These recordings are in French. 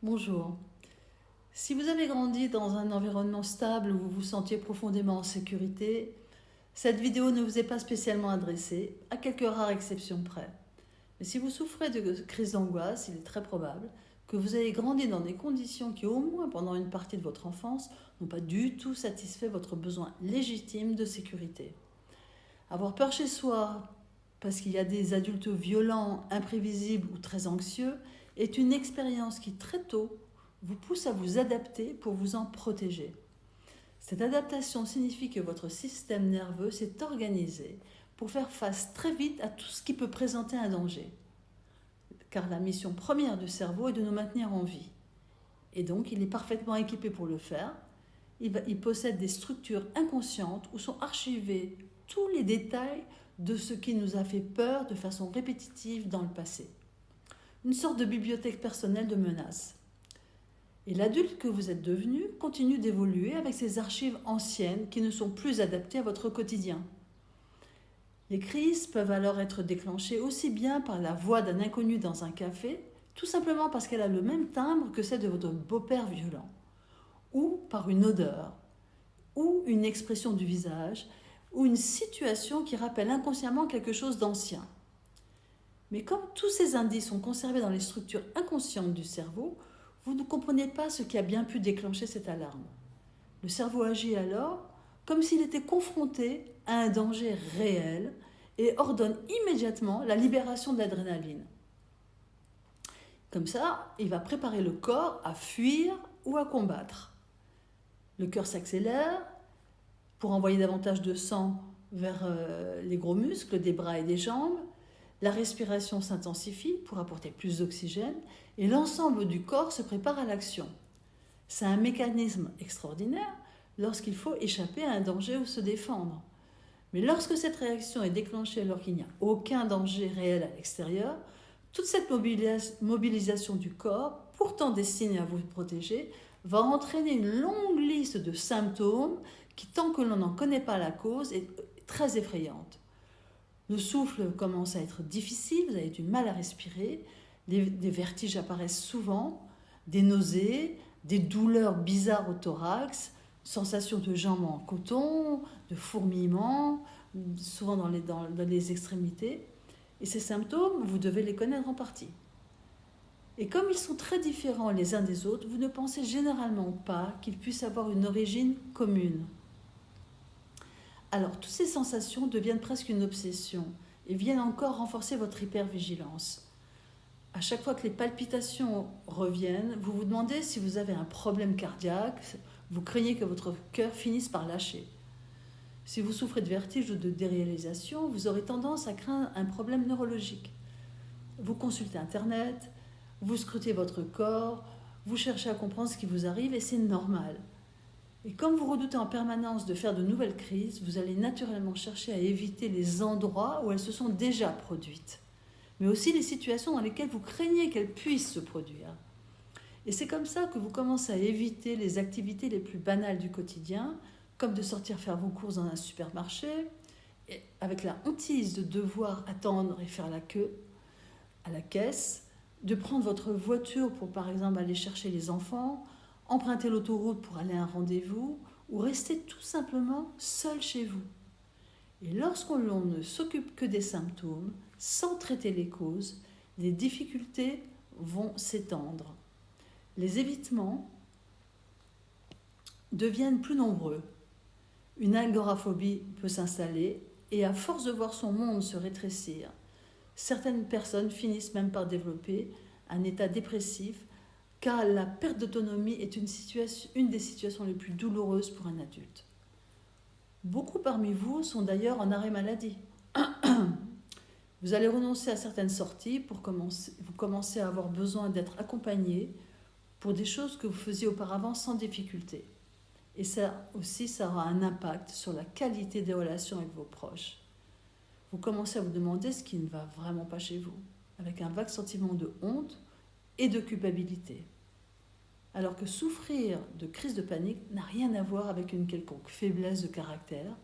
Bonjour. Si vous avez grandi dans un environnement stable où vous vous sentiez profondément en sécurité, cette vidéo ne vous est pas spécialement adressée, à quelques rares exceptions près. Mais si vous souffrez de crises d'angoisse, il est très probable que vous ayez grandi dans des conditions qui, au moins pendant une partie de votre enfance, n'ont pas du tout satisfait votre besoin légitime de sécurité. Avoir peur chez soi parce qu'il y a des adultes violents, imprévisibles ou très anxieux est une expérience qui très tôt vous pousse à vous adapter pour vous en protéger. Cette adaptation signifie que votre système nerveux s'est organisé pour faire face très vite à tout ce qui peut présenter un danger. Car la mission première du cerveau est de nous maintenir en vie. Et donc il est parfaitement équipé pour le faire. Il possède des structures inconscientes où sont archivés tous les détails de ce qui nous a fait peur de façon répétitive dans le passé. Une sorte de bibliothèque personnelle de menaces. Et l'adulte que vous êtes devenu continue d'évoluer avec ces archives anciennes qui ne sont plus adaptées à votre quotidien. Les crises peuvent alors être déclenchées aussi bien par la voix d'un inconnu dans un café, tout simplement parce qu'elle a le même timbre que celle de votre beau-père violent, ou par une odeur, ou une expression du visage, ou une situation qui rappelle inconsciemment quelque chose d'ancien. Mais comme tous ces indices sont conservés dans les structures inconscientes du cerveau, vous ne comprenez pas ce qui a bien pu déclencher cette alarme. Le cerveau agit alors comme s'il était confronté à un danger réel et ordonne immédiatement la libération de l'adrénaline. Comme ça, il va préparer le corps à fuir ou à combattre. Le cœur s'accélère pour envoyer davantage de sang vers les gros muscles des bras et des jambes. La respiration s'intensifie pour apporter plus d'oxygène et l'ensemble du corps se prépare à l'action. C'est un mécanisme extraordinaire lorsqu'il faut échapper à un danger ou se défendre. Mais lorsque cette réaction est déclenchée alors qu'il n'y a aucun danger réel à l'extérieur, toute cette mobilisation du corps, pourtant destinée à vous protéger, va entraîner une longue liste de symptômes qui, tant que l'on n'en connaît pas la cause, est très effrayante. Le souffle commence à être difficile, vous avez du mal à respirer, des vertiges apparaissent souvent, des nausées, des douleurs bizarres au thorax, sensation de jambes en coton, de fourmillement, souvent dans les extrémités. Et ces symptômes, vous devez les connaître en partie. Et comme ils sont très différents les uns des autres, vous ne pensez généralement pas qu'ils puissent avoir une origine commune. Alors, toutes ces sensations deviennent presque une obsession et viennent encore renforcer votre hypervigilance. À chaque fois que les palpitations reviennent, vous vous demandez si vous avez un problème cardiaque, vous craignez que votre cœur finisse par lâcher. Si vous souffrez de vertige ou de déréalisation, vous aurez tendance à craindre un problème neurologique. Vous consultez Internet, vous scrutez votre corps, vous cherchez à comprendre ce qui vous arrive et c'est normal. Et comme vous redoutez en permanence de faire de nouvelles crises, vous allez naturellement chercher à éviter les endroits où elles se sont déjà produites, mais aussi les situations dans lesquelles vous craignez qu'elles puissent se produire. Et c'est comme ça que vous commencez à éviter les activités les plus banales du quotidien, comme de sortir faire vos courses dans un supermarché, avec la hantise de devoir attendre et faire la queue à la caisse, de prendre votre voiture pour par exemple aller chercher les enfants, emprunter l'autoroute pour aller à un rendez-vous ou rester tout simplement seul chez vous. Et lorsqu'on ne s'occupe que des symptômes, sans traiter les causes, les difficultés vont s'étendre. Les évitements deviennent plus nombreux. Une agoraphobie peut s'installer et à force de voir son monde se rétrécir, certaines personnes finissent même par développer un état dépressif car la perte d'autonomie est une des situations les plus douloureuses pour un adulte. Beaucoup parmi vous sont d'ailleurs en arrêt maladie. Vous allez renoncer à certaines sorties pour vous commencez à avoir besoin d'être accompagné pour des choses que vous faisiez auparavant sans difficulté. Et ça aussi, ça aura un impact sur la qualité des relations avec vos proches. Vous commencez à vous demander ce qui ne va vraiment pas chez vous, avec un vague sentiment de honte et de culpabilité. Alors que souffrir de crise de panique n'a rien à voir avec une quelconque faiblesse de caractère,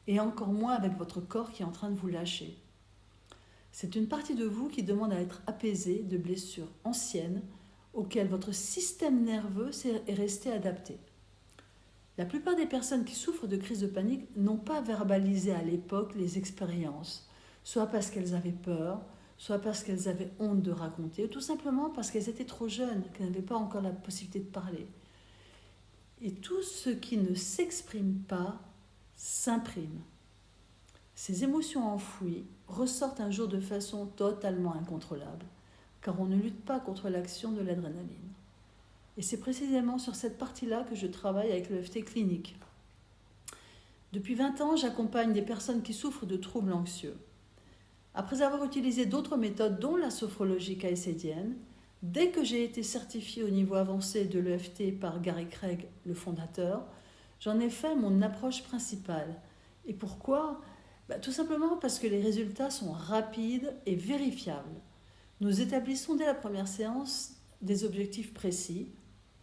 et encore moins avec votre corps qui est en train de vous lâcher. C'est une partie de vous qui demande à être apaisée de blessures anciennes auquel votre système nerveux est resté adapté. La plupart des personnes qui souffrent de crise de panique n'ont pas verbalisé à l'époque les expériences, soit parce qu'elles avaient peur, soit parce qu'elles avaient honte de raconter, ou tout simplement parce qu'elles étaient trop jeunes, qu'elles n'avaient pas encore la possibilité de parler. Et tout ce qui ne s'exprime pas s'imprime. Ces émotions enfouies ressortent un jour de façon totalement incontrôlable, car on ne lutte pas contre l'action de l'adrénaline. Et c'est précisément sur cette partie-là que je travaille avec l'EFT clinique. Depuis 20 ans, j'accompagne des personnes qui souffrent de troubles anxieux. Après avoir utilisé d'autres méthodes, dont la sophrologie caïcédienne, dès que j'ai été certifiée au niveau avancé de l'EFT par Gary Craig, le fondateur, j'en ai fait mon approche principale. Et pourquoi ? Tout simplement parce que les résultats sont rapides et vérifiables. Nous établissons dès la première séance des objectifs précis,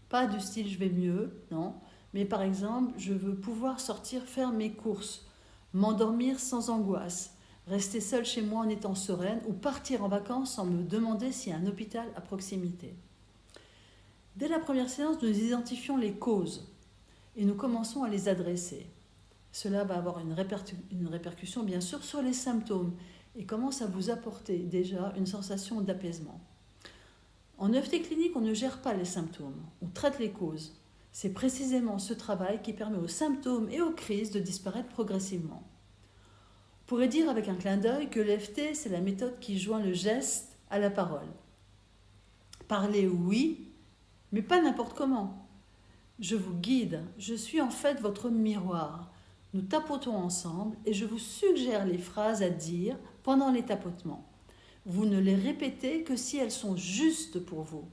pas du style je vais mieux, non, mais par exemple, je veux pouvoir sortir faire mes courses, m'endormir sans angoisse, rester seule chez moi en étant sereine ou partir en vacances sans me demander s'il y a un hôpital à proximité. Dès la première séance, nous identifions les causes et nous commençons à les adresser. Cela va avoir une répercussion bien sûr sur les symptômes et commence à vous apporter déjà une sensation d'apaisement. En EFT clinique, on ne gère pas les symptômes, on traite les causes. C'est précisément ce travail qui permet aux symptômes et aux crises de disparaître progressivement. On pourrait dire avec un clin d'œil que l'EFT, c'est la méthode qui joint le geste à la parole. Parler, oui, mais pas n'importe comment. Je vous guide, je suis en fait votre miroir. Nous tapotons ensemble et je vous suggère les phrases à dire pendant les tapotements. Vous ne les répétez que si elles sont justes pour vous.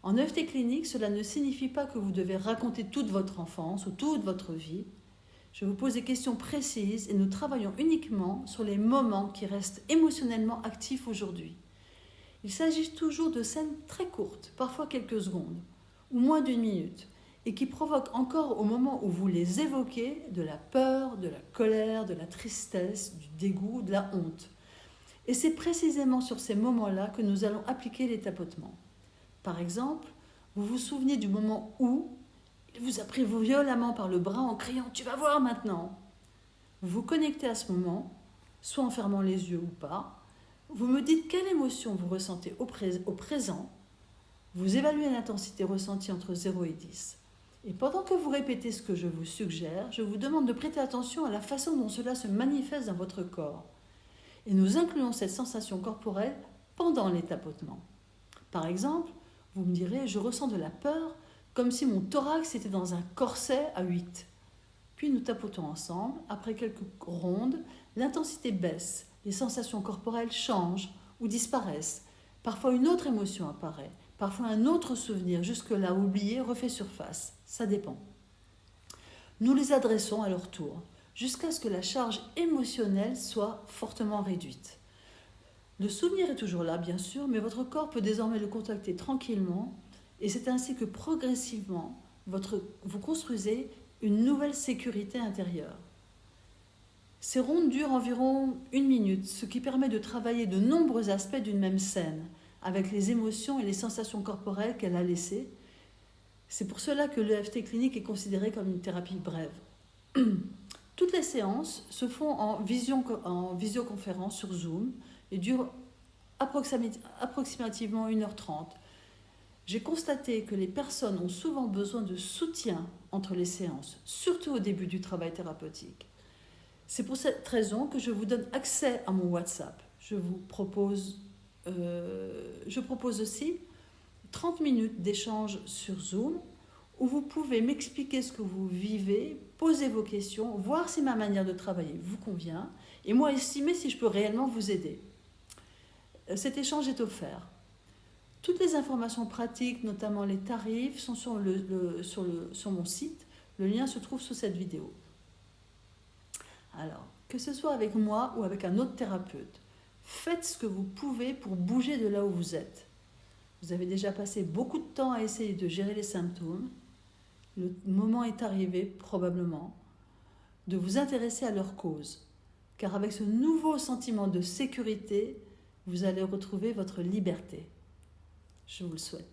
En EFT clinique, cela ne signifie pas que vous devez raconter toute votre enfance ou toute votre vie. Je vous pose des questions précises et nous travaillons uniquement sur les moments qui restent émotionnellement actifs aujourd'hui. Il s'agit toujours de scènes très courtes, parfois quelques secondes, ou moins d'1 minute, et qui provoquent encore au moment où vous les évoquez de la peur, de la colère, de la tristesse, du dégoût, de la honte. Et c'est précisément sur ces moments-là que nous allons appliquer les tapotements. Par exemple, vous vous souvenez du moment où il vous a pris violemment par le bras en criant « Tu vas voir maintenant !» Vous vous connectez à ce moment, soit en fermant les yeux ou pas. Vous me dites quelle émotion vous ressentez au présent. Vous évaluez l'intensité ressentie entre 0 et 10. Et pendant que vous répétez ce que je vous suggère, je vous demande de prêter attention à la façon dont cela se manifeste dans votre corps. Et nous incluons cette sensation corporelle pendant les tapotements. Par exemple, vous me direz « Je ressens de la peur comme si mon thorax était dans un corset à 8. » Puis nous tapotons ensemble. Après quelques rondes, l'intensité baisse, les sensations corporelles changent ou disparaissent. Parfois une autre émotion apparaît, parfois un autre souvenir jusque-là oublié refait surface. Ça dépend. Nous les adressons à leur tour, jusqu'à ce que la charge émotionnelle soit fortement réduite. Le souvenir est toujours là, bien sûr, mais votre corps peut désormais le contacter tranquillement, et c'est ainsi que progressivement, vous construisez une nouvelle sécurité intérieure. Ces rondes durent environ 1 minute, ce qui permet de travailler de nombreux aspects d'une même scène, avec les émotions et les sensations corporelles qu'elle a laissées. C'est pour cela que l'EFT clinique est considéré comme une thérapie brève. Toutes les séances se font en visioconférence sur Zoom et durent approximativement 1h30. J'ai constaté que les personnes ont souvent besoin de soutien entre les séances, surtout au début du travail thérapeutique. C'est pour cette raison que je vous donne accès à mon WhatsApp. Je propose aussi 30 minutes d'échange sur Zoom où vous pouvez m'expliquer ce que vous vivez, poser vos questions, voir si ma manière de travailler vous convient et moi estimer si je peux réellement vous aider. Cet échange est offert. Toutes les informations pratiques, notamment les tarifs, sont sur mon site. Le lien se trouve sous cette vidéo. Alors, que ce soit avec moi ou avec un autre thérapeute, faites ce que vous pouvez pour bouger de là où vous êtes. Vous avez déjà passé beaucoup de temps à essayer de gérer les symptômes. Le moment est arrivé, probablement, de vous intéresser à leur cause. Car avec ce nouveau sentiment de sécurité, vous allez retrouver votre liberté. Je vous le souhaite.